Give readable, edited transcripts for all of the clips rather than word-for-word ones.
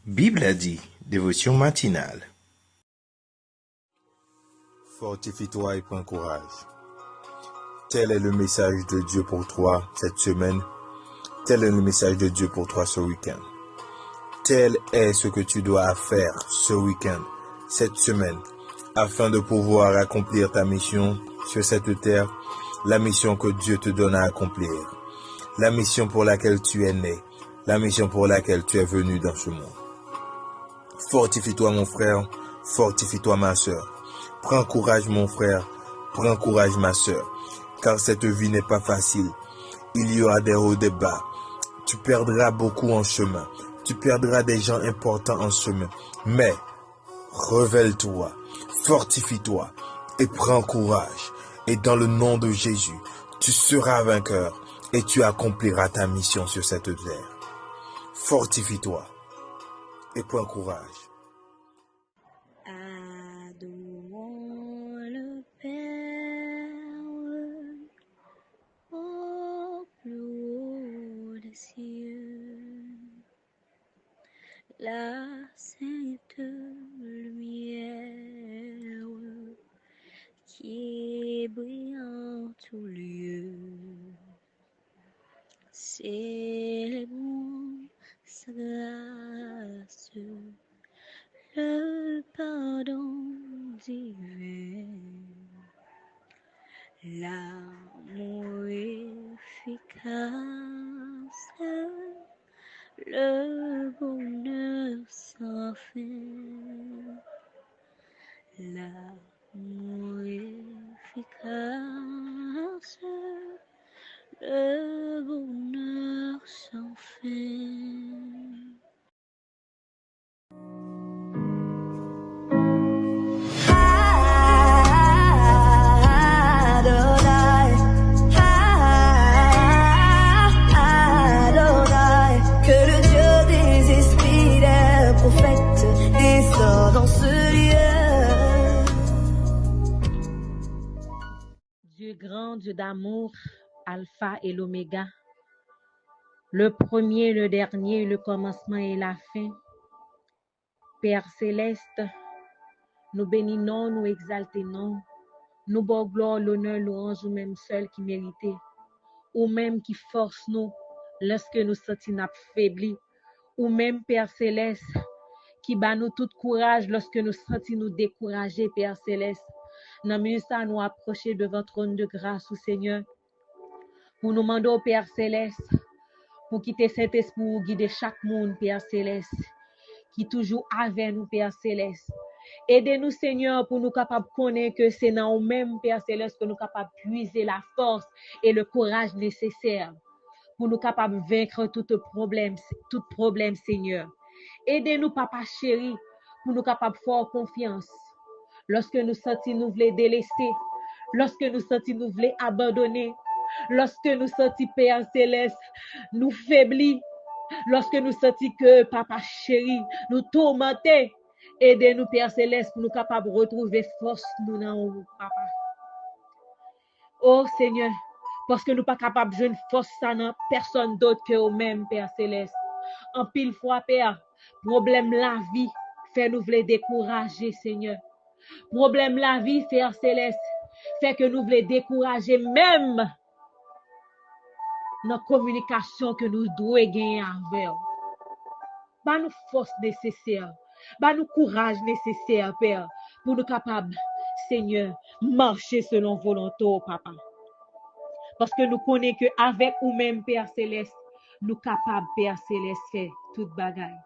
Bible a dit, dévotion matinale. Fortifie-toi et prends courage. Tel est le message de Dieu pour toi cette semaine. Tel est le message de Dieu pour toi ce week-end. Tel est ce que tu dois faire ce week-end, cette semaine, afin de pouvoir accomplir ta mission sur cette terre, la mission que Dieu te donne à accomplir, la mission pour laquelle tu es né, la mission pour laquelle tu es venu dans ce monde. Fortifie-toi mon frère, fortifie-toi ma soeur. Prends courage mon frère, prends courage ma soeur, car cette vie n'est pas facile. Il y aura des hauts, des bas. Tu perdras beaucoup en chemin. Tu perdras des gens importants en chemin. Mais révèle-toi, fortifie-toi et prends courage. Et dans le nom de Jésus, tu seras vainqueur et tu accompliras ta mission sur cette terre. Fortifie-toi et prends courage. Adorons le Père au plus haut des cieux, la sainte lumière qui brille en tout lieu. Célébrons sa grâce, le pardon divin, l'amour efficace, le bonheur sans fin, l'amour efficace, le bonheur sans fin. Dieu grand, Dieu d'amour, Alpha et l'Oméga, le premier, le dernier, le commencement et la fin. Père céleste, nous bénissons, nous exaltons, nous bon gloire, l'honneur, louange, ou même seul qui méritait, ou même qui force nous lorsque nous sentons affaiblis, ou même Père céleste, qui bat nous tout courage lorsque nous sentons nous découragés, Père céleste. Dans minute ça, nous approcher devant le trône de grâce, au Seigneur, pour nous demander au Père céleste, pour quitter cet esprit, pour guider chaque monde, Père céleste, qui toujours avec nous, Père céleste. Aidez-nous, Seigneur, pour nous capables de connaître que c'est dans nous-mêmes, Père céleste, que nous capables de puiser la force et le courage nécessaires pour nous capables de vaincre tout problème, Seigneur. Aidez-nous, Papa chéri, pour nous capables de faire confiance. Lorsque nous sentons nous voulons délaisser, lorsque nous sentons nous voulons abandonner, lorsque nous sentons Père céleste, nous faiblis, lorsque nous sentons que Papa chéri, nous tourmenter, aidez-nous Père céleste pour nous capables de retrouver force nous dans nous, Papa. Oh Seigneur, parce que nous pas capables de jouer force ça dans personne d'autre que nous-mêmes, Père céleste. En pile fois, Père, problème la vie fait nous voulons décourager, Seigneur. Problème la vie, Père céleste, fait que nous voulons décourager même dans la communication que nous devons gagner avec. Bah nous force nécessaire, bah nous courage nécessaire, Père, pour nous capables, Seigneur, marcher selon volonté, Papa. Parce que nous connaissons qu'avec nous-mêmes, Père céleste, nous capables, Père céleste, faire toute bagaille.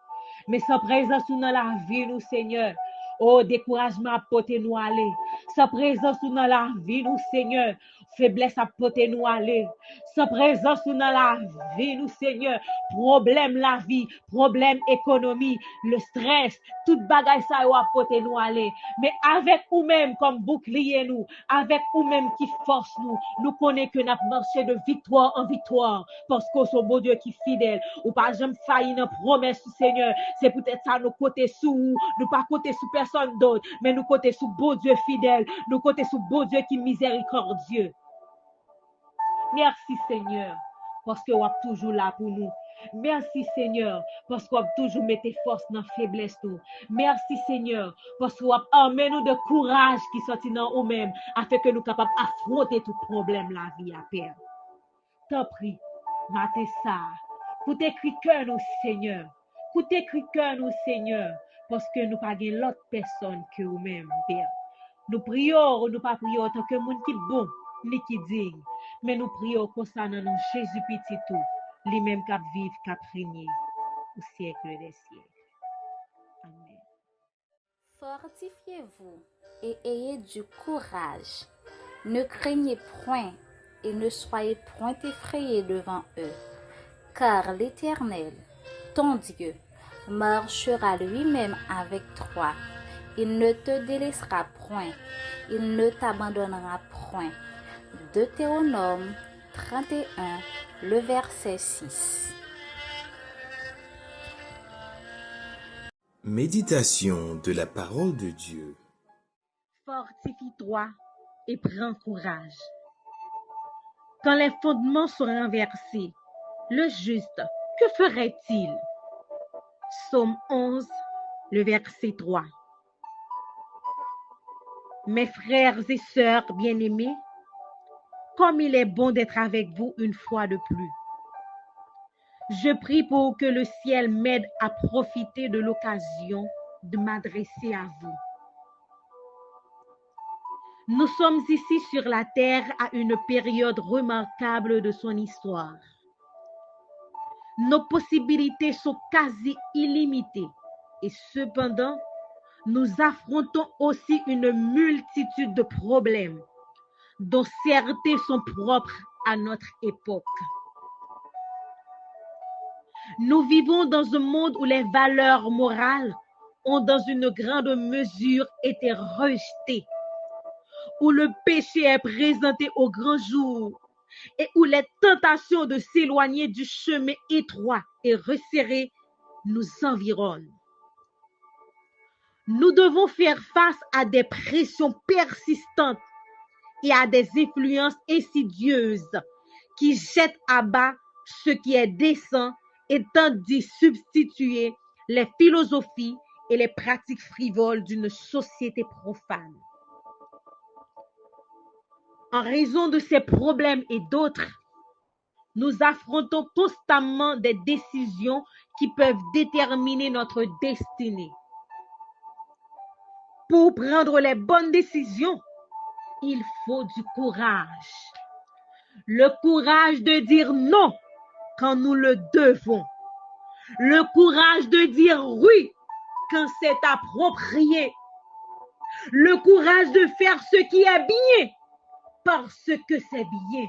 Mais sans présence dans la vie, nous, Seigneur, oh, découragement à porter nous aller. Sans présence dans la vie, nous, Seigneur, faiblesse à porter nous aller. Sans présence dans la vie, nous, Seigneur, problème la vie, problème économie, le stress, toute bagaille ça à porter nous aller. Mais avec nous-mêmes comme bouclier nous, avec nous-mêmes qui force nous, nous connaissons que nous marché de victoire en victoire, parce que c'est bon Dieu qui est fidèle. Ou pas jamais failli dans promesse, Seigneur. C'est peut-être ça, nous côté sous, nous pas côté sous personne d'autre, mais nous côté sous bon Dieu fidèle, nous côté sous bon Dieu qui est miséricordieux. Merci Seigneur, parce que vous êtes toujours là pour nous. Merci Seigneur, parce qu'on toujours met tes forces dans la faiblesse. Merci Seigneur, parce qu'on emmène nous de courage qui sortit dans nous-mêmes, afin que nous capables d'affronter tout problème la vie à Père. T'en prie, matin ça, pour t'écrire cœur nous Seigneur, pour t'écrire cœur nous Seigneur, parce que nous pas gain l'autre personne que nous-mêmes, Père. Nous prions, nous pas prions en tant que monde qui bon, ni qui digne, mais nous prions concernant nous Jésus petit tout, lui-même qui vive, qui régné au siècle des siècles. Amen. Fortifiez-vous et ayez du courage. Ne craignez point et ne soyez point effrayés devant eux, car l'Éternel, ton Dieu, marchera lui-même avec toi. Il ne te délaissera point, il ne t'abandonnera point. Deutéronome 31, le verset 6. Méditation de la parole de Dieu. Fortifie-toi et prends courage. Quand les fondements sont renversés, le juste, que ferait-il? Psaume 11, le verset 3. Mes frères et sœurs bien-aimés, comme il est bon d'être avec vous une fois de plus. Je prie pour que le ciel m'aide à profiter de l'occasion de m'adresser à vous. Nous sommes ici sur la terre à une période remarquable de son histoire. Nos possibilités sont quasi illimitées et cependant, nous affrontons aussi une multitude de problèmes dont certains sont propres à notre époque. Nous vivons dans un monde où les valeurs morales ont dans une grande mesure été rejetées, où le péché est présenté au grand jour et où les tentations de s'éloigner du chemin étroit et resserré nous environnent. Nous devons faire face à des pressions persistantes et à des influences insidieuses qui jettent à bas ce qui est décent et tentent d'y substituer les philosophies et les pratiques frivoles d'une société profane. En raison de ces problèmes et d'autres, nous affrontons constamment des décisions qui peuvent déterminer notre destinée. Pour prendre les bonnes décisions, il faut du courage. Le courage de dire non quand nous le devons. Le courage de dire oui quand c'est approprié. Le courage de faire ce qui est bien parce que c'est bien.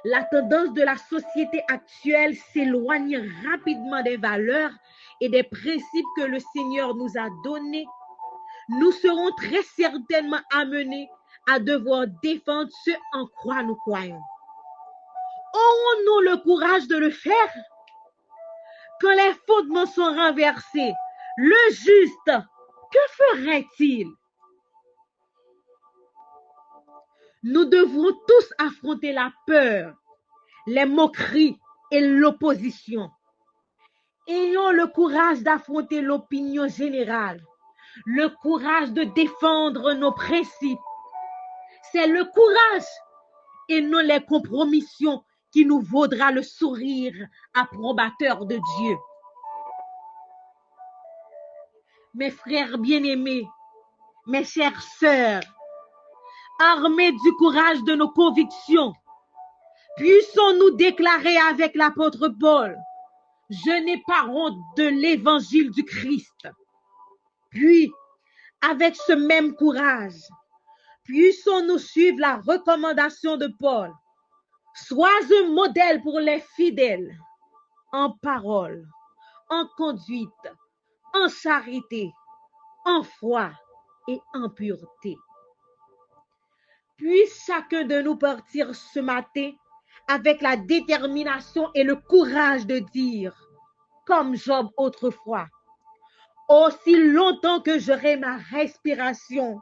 La tendance de la société actuelle s'éloigne rapidement des valeurs et des principes que le Seigneur nous a donnés. Nous serons très certainement amenés à devoir défendre ce en quoi nous croyons. Aurons-nous le courage de le faire? Quand les fondements sont renversés, le juste, que ferait-il? Nous devrons tous affronter la peur, les moqueries et l'opposition. Ayons le courage d'affronter l'opinion générale, le courage de défendre nos principes. C'est le courage et non les compromissions qui nous vaudra le sourire approbateur de Dieu. Mes frères bien-aimés, mes chères sœurs, armés du courage de nos convictions, puissons-nous déclarer avec l'apôtre Paul: je n'ai pas honte de l'évangile du Christ. Puis, avec ce même courage, puissons-nous suivre la recommandation de Paul: sois un modèle pour les fidèles, en parole, en conduite, en charité, en foi et en pureté. Puisse chacun de nous partir ce matin avec la détermination et le courage de dire, comme Job autrefois: aussi longtemps que j'aurai ma respiration,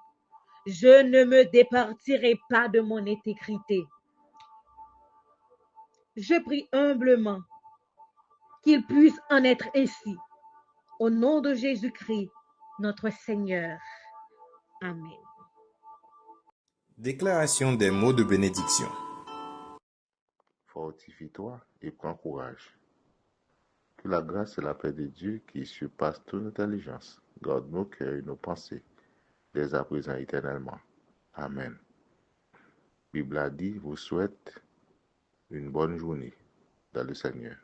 je ne me départirai pas de mon intégrité. Je prie humblement qu'il puisse en être ainsi. Au nom de Jésus-Christ, notre Seigneur. Amen. Déclaration des mots de bénédiction. Fortifie-toi et prends courage. Que la grâce et la paix de Dieu, qui surpasse toute intelligence, garde nos cœurs et nos pensées, dès à présent et éternellement. Amen. Bible a dit, vous souhaite une bonne journée dans le Seigneur.